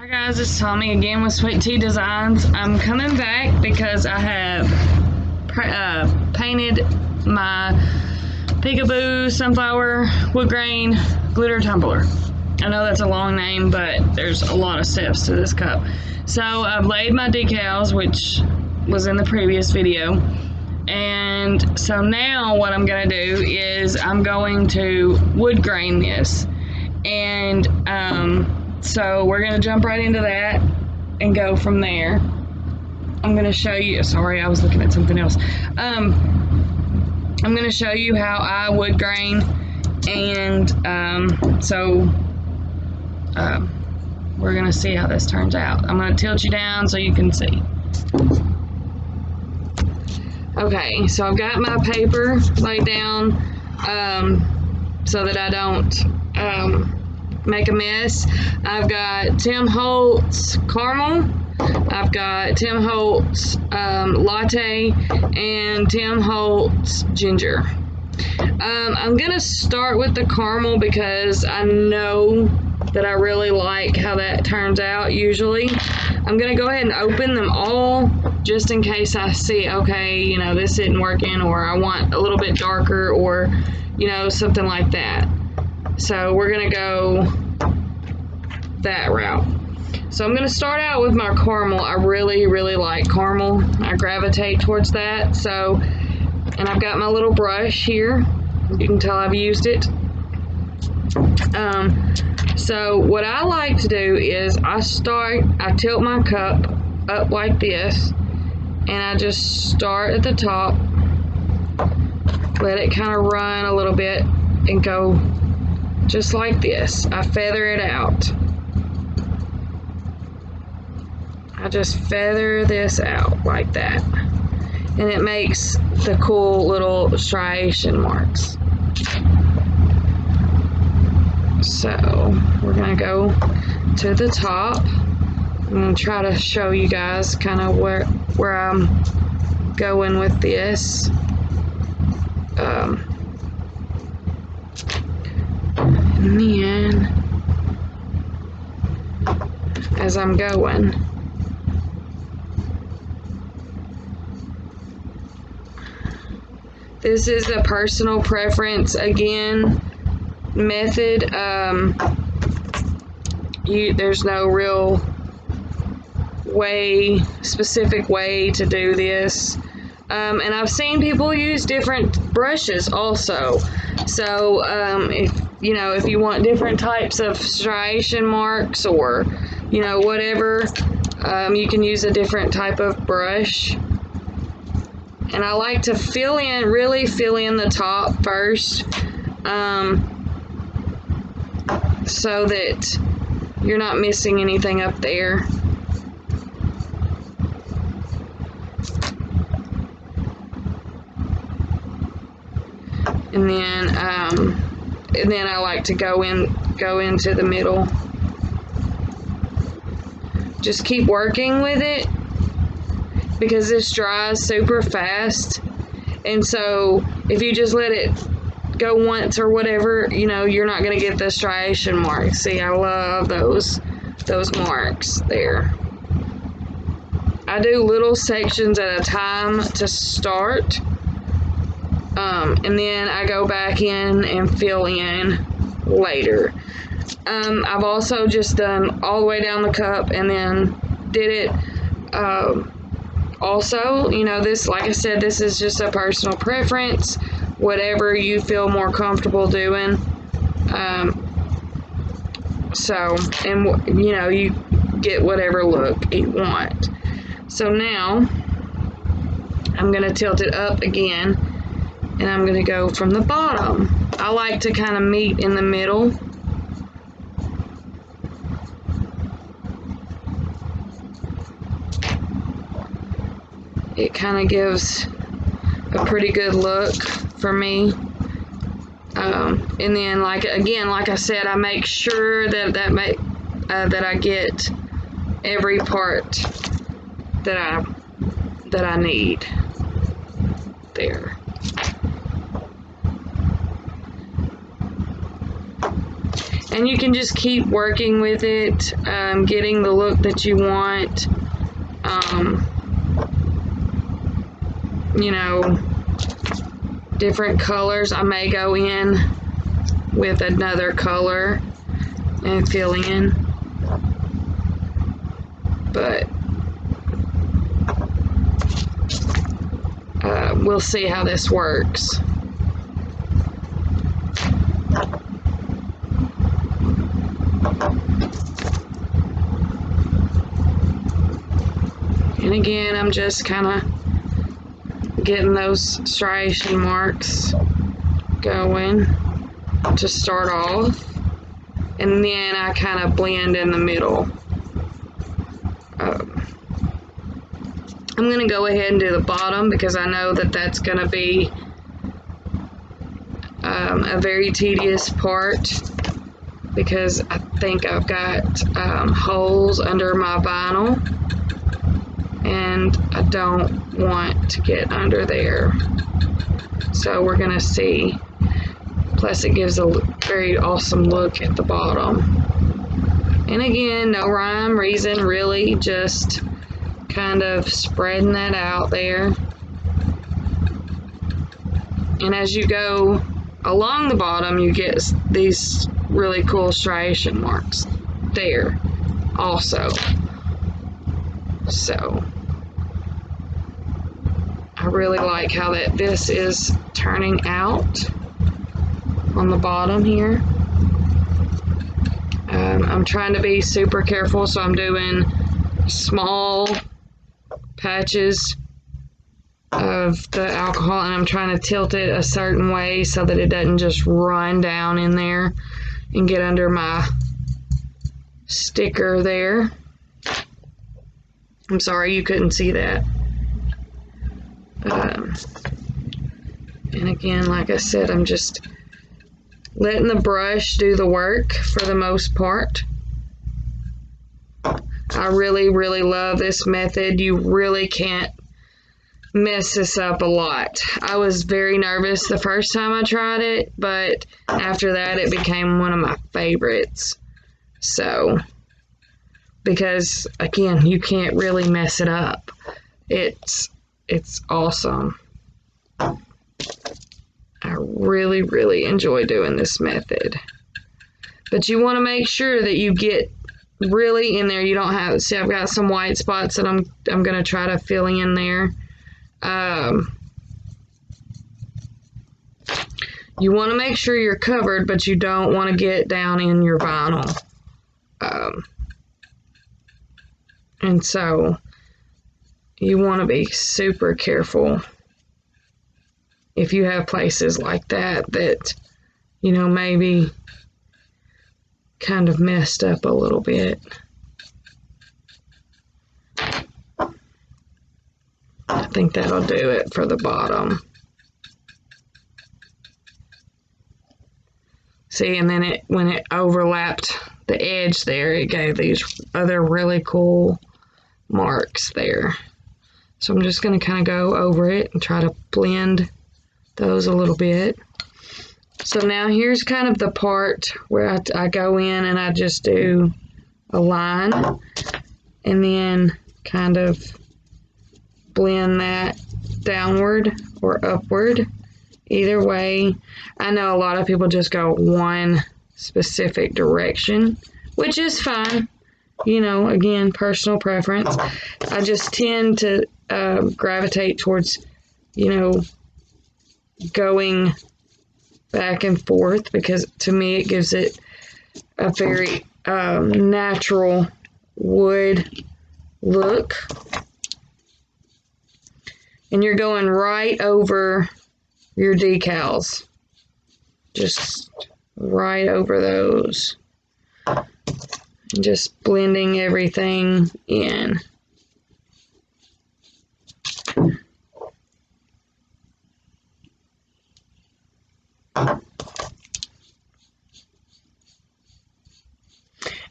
Hi guys, it's Tommy again with Sweet Tea Designs. I'm coming back because I have painted my peekaboo sunflower wood grain glitter tumbler. I know that's a long name, but there's a lot of steps to this cup. So I've laid my decals, which was in the previous video. And so now what I'm going to do is I'm going to wood grain this. And so we're going to jump right into that and go from there. I'm going to show you, sorry, I was looking at something else. I'm going to show you how I wood grain, and we're going to see how this turns out. I'm going to tilt you down so you can see. Okay, so I've got my paper laid down so that I don't make a mess. I've got Tim Holtz caramel, I've got Tim Holtz latte, and Tim Holtz ginger. I'm gonna start with the caramel because I know that I really like how that turns out usually. I'm gonna go ahead and open them all just in case I see, okay, you know, this isn't working, or I want a little bit darker, or, you know, something like that. So we're gonna go that route. So I'm gonna start out with my caramel. I really like caramel. I gravitate towards that. So, and I've got my little brush here. You can tell I've used it. So what I like to do is I tilt my cup up like this, and I just start at the top, let it kind of run a little bit, and go just like this. I feather it out. I just feather this out like that, and it makes the cool little striation marks. So we're gonna go to the top. I'm gonna try to show you guys kind of where I'm going with this. And then as I'm going, this is a personal preference again method. There's no real specific way to do this. And I've seen people use different brushes also. So if you want different types of striation marks, or whatever, you can use a different type of brush. And I like to really fill in the top first, so that you're not missing anything up there. And then I like to go into the middle. Just keep working with it, because this dries super fast, and so if you just let it go once or whatever, you're not going to get the striation marks. See, I love those marks there. I do little sections at a time to start, and then I go back in and fill in later. I've also just done all the way down the cup and then did it also, this, like I said, this is just a personal preference, whatever you feel more comfortable doing. You get whatever look you want. So now I'm going to tilt it up again, and I'm going to go from the bottom. I like to kind of meet in the middle. It kind of gives a pretty good look for me. And then, like I said, I make sure that I get every part that I need there. And you can just keep working with it, getting the look that you want. You know, different colors. I may go in with another color and fill in, but we'll see how this works. And again, I'm just kind of getting those striation marks going to start off, and then I kind of blend in the middle. I'm going to go ahead and do the bottom because I know that that's going to be a very tedious part, because I think I've got holes under my vinyl and I don't want to get under there. So we're going to see. Plus it gives a very awesome look at the bottom. And again, no rhyme, reason, really just kind of spreading that out there. And as you go along the bottom, you get these really cool striation marks there also. So I really like how this is turning out on the bottom here. I'm trying to be super careful, so I'm doing small patches of the alcohol, and I'm trying to tilt it a certain way so that it doesn't just run down in there and get under my sticker there. I'm sorry you couldn't see that. And again, like I said, I'm just letting the brush do the work for the most part. I really, really love this method. You really can't mess this up a lot. I was very nervous the first time I tried it, but after that it became one of my favorites. So, because again, you can't really mess it up. It's awesome. I really, really enjoy doing this method. But you want to make sure that you get really in there. You don't have, see, I've got some white spots that I'm going to try to fill in there. You want to make sure you're covered, but you don't want to get down in your vinyl. And so you want to be super careful if you have places like that you know, maybe kind of messed up a little bit. I think that'll do it for the bottom. See, and then when it overlapped the edge there, it gave these other really cool marks there. So I'm just going to kind of go over it and try to blend those a little bit. So now here's kind of the part where I go in and I just do a line and then kind of blend that downward or upward. Either way, I know a lot of people just go one specific direction, which is fine. You know, again, personal preference. I just tend to gravitate towards, you know, going back and forth, because to me it gives it a very natural wood look. And you're going right over your decals, just right over those, and just blending everything in.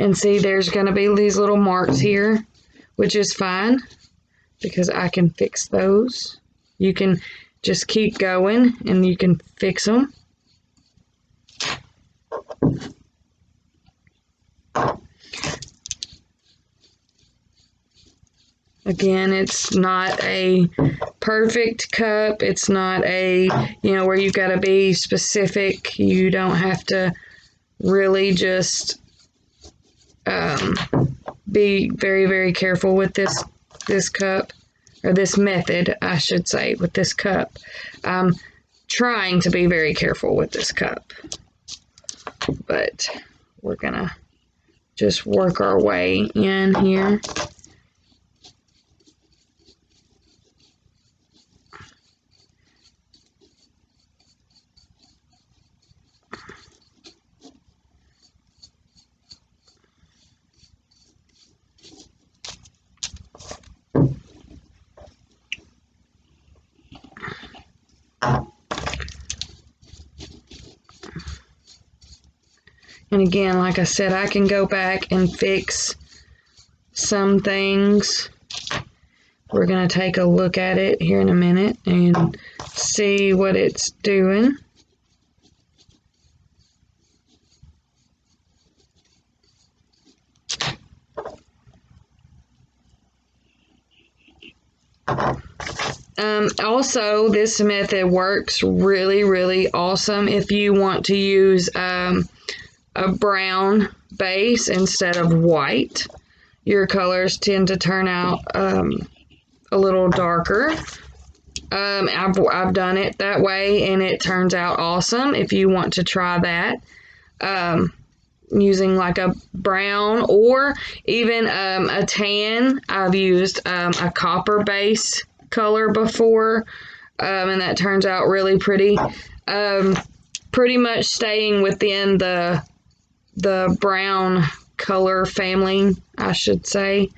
And see, there's going to be these little marks here, which is fine because I can fix those. You can just keep going and you can fix them. Again, it's not a perfect cup. It's not a, where you've got to be specific. You don't have to really just be very, very careful with this cup, or this method, I should say, with this cup. I'm trying to be very careful with this cup, but we're gonna just work our way in here. And again, like I said, I can go back and fix some things. We're going to take a look at it here in a minute and see what it's doing. Also, this method works really, really awesome if you want to use a brown base instead of white. Your colors tend to turn out a little darker. I've done it that way and it turns out awesome. If you want to try that, using like a brown or even a tan. I've used a copper base color before, and that turns out really pretty. Pretty much staying within the brown color family, I should say,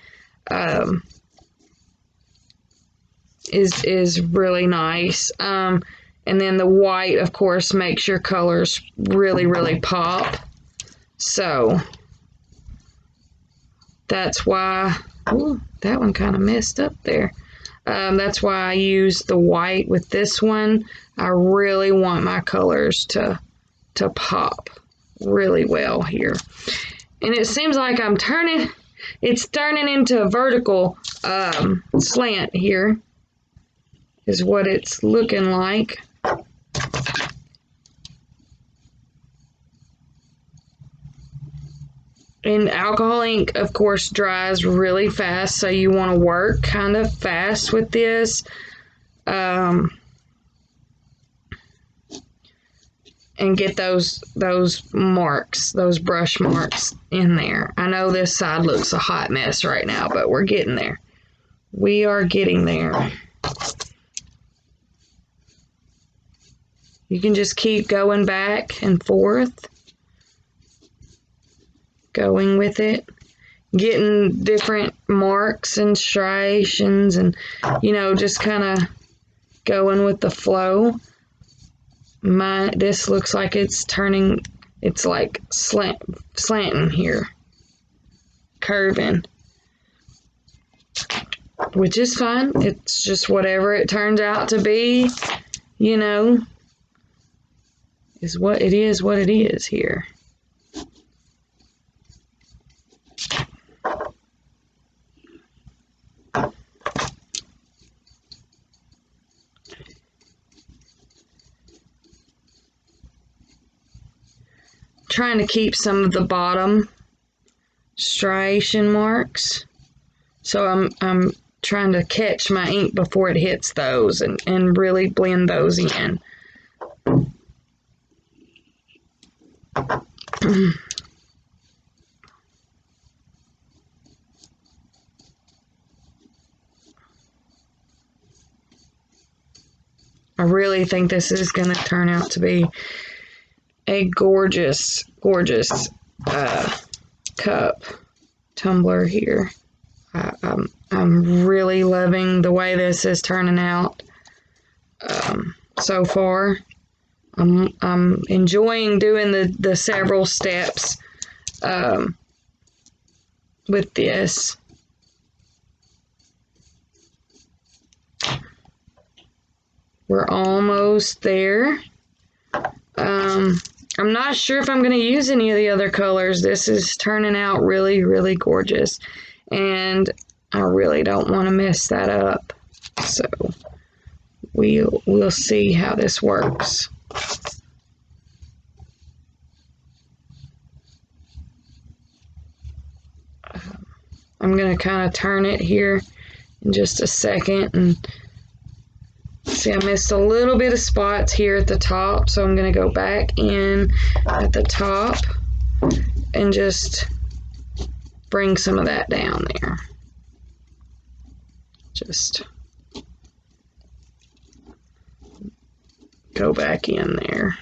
is really nice. And then the white, of course, makes your colors really, really pop. So that's why, ooh, that one kind of messed up there. That's why I use the white with this one. I really want my colors to pop really well here. And it seems like it's turning into a vertical slant here, is what it's looking like. And alcohol ink, of course, dries really fast, so you want to work kind of fast with this. And get those marks, those brush marks in there. I know this side looks a hot mess right now, but we're getting there. We are getting there. You can just keep going back and forth, going with it, getting different marks and striations, and just kind of going with the flow. This looks like it's turning, it's like slanting here, curving, which is fine. It's just whatever it turns out to be, is what it is here. Trying to keep some of the bottom striation marks, so I'm trying to catch my ink before it hits those and really blend those in. I really think this is going to turn out to be a gorgeous, gorgeous cup tumbler here. I'm really loving the way this is turning out so far. I'm enjoying doing the several steps with this. We're almost there. I'm not sure if I'm going to use any of the other colors. This is turning out really, really gorgeous. And I really don't want to mess that up. So we'll see how this works. I'm going to kind of turn it here in just a second, and see, I missed a little bit of spots here at the top, so I'm going to go back in at the top and just bring some of that down there. Just go back in there.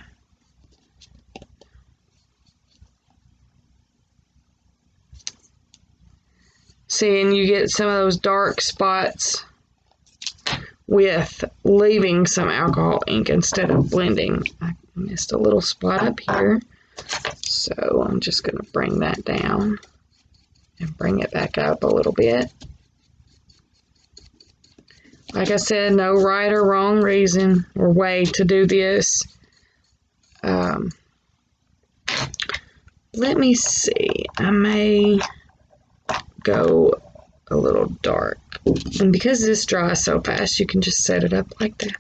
See, and you get some of those dark spots with leaving some alcohol ink instead of blending. I missed a little spot up here, so I'm just going to bring that down and bring it back up a little bit. Like I said, no right or wrong reason or way to do this. Let me see. I may go a little dark. And because this dries so fast, you can just set it up like that.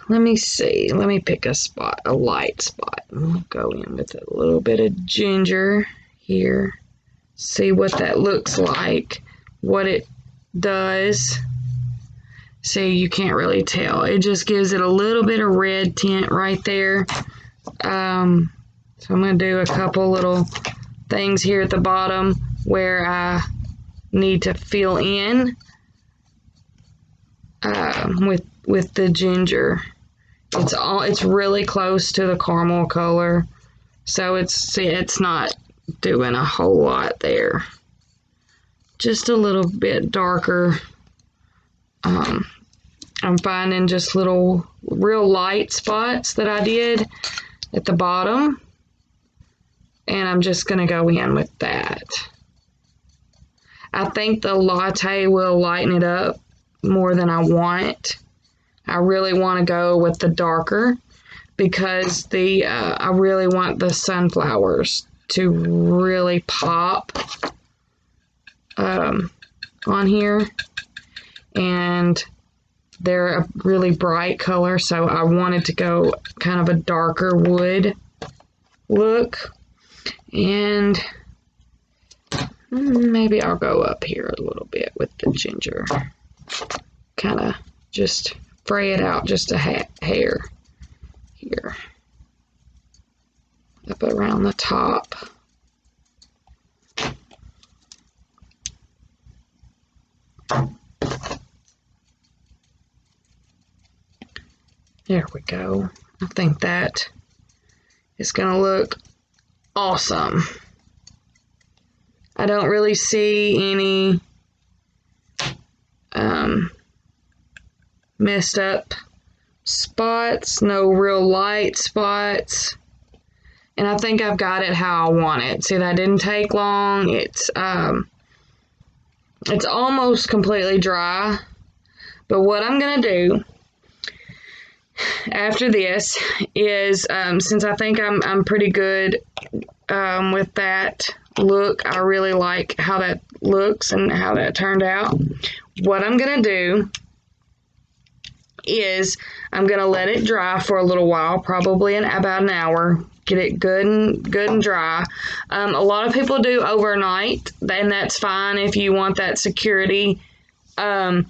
Let me see. Let me pick a spot, a light spot. We'll go in with a little bit of ginger here. See what that looks like, what it does. See, you can't really tell. It just gives it a little bit of red tint right there. So I'm going to do a couple little things here at the bottom where I need to fill in with the ginger. It's really close to the caramel color, so it's not doing a whole lot there. Just a little bit darker. I'm finding just little real light spots that I did at the bottom, and I'm just going to go in with that. I think the latte will lighten it up more than I want. I really want to go with the darker because I really want the sunflowers to really pop on here, and they're a really bright color, so I wanted to go kind of a darker wood look. And maybe I'll go up here a little bit with the ginger. Kind of just fray it out just a hair here. Up around the top. There we go. I think that is going to look awesome. I don't really see any messed up spots, no real light spots. And I think I've got it how I want it. See, that didn't take long. It's almost completely dry. But what I'm going to do after this is, since I think I'm pretty good with that look, I really like how that looks and how that turned out. What I'm going to do is I'm going to let it dry for a little while, probably in about an hour. Get it good and dry. A lot of people do overnight, and that's fine if you want that security. But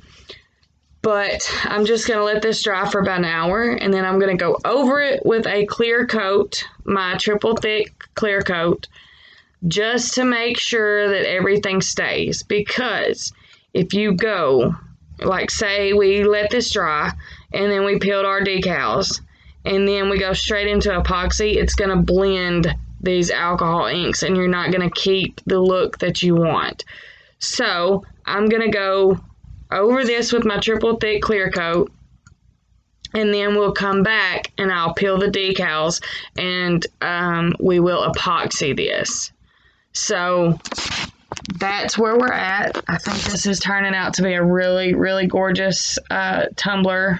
I'm just going to let this dry for about an hour, and then I'm going to go over it with a clear coat, my triple thick clear coat, just to make sure that everything stays. Because if you go, like say we let this dry, and then we peeled our decals, and then we go straight into epoxy, it's going to blend these alcohol inks, and you're not going to keep the look that you want. So I'm going to go over this with my triple thick clear coat, and then we'll come back and I'll peel the decals, and we will epoxy this. So that's where we're at. I think this is turning out to be a really, really gorgeous tumbler.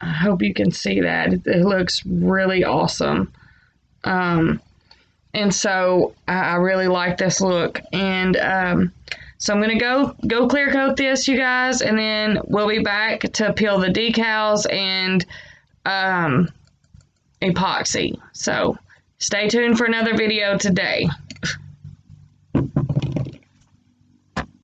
I hope you can see that. It looks really awesome. And so I really like this look. And so I'm going to go clear coat this, you guys, and then we'll be back to peel the decals and epoxy. So stay tuned for another video today.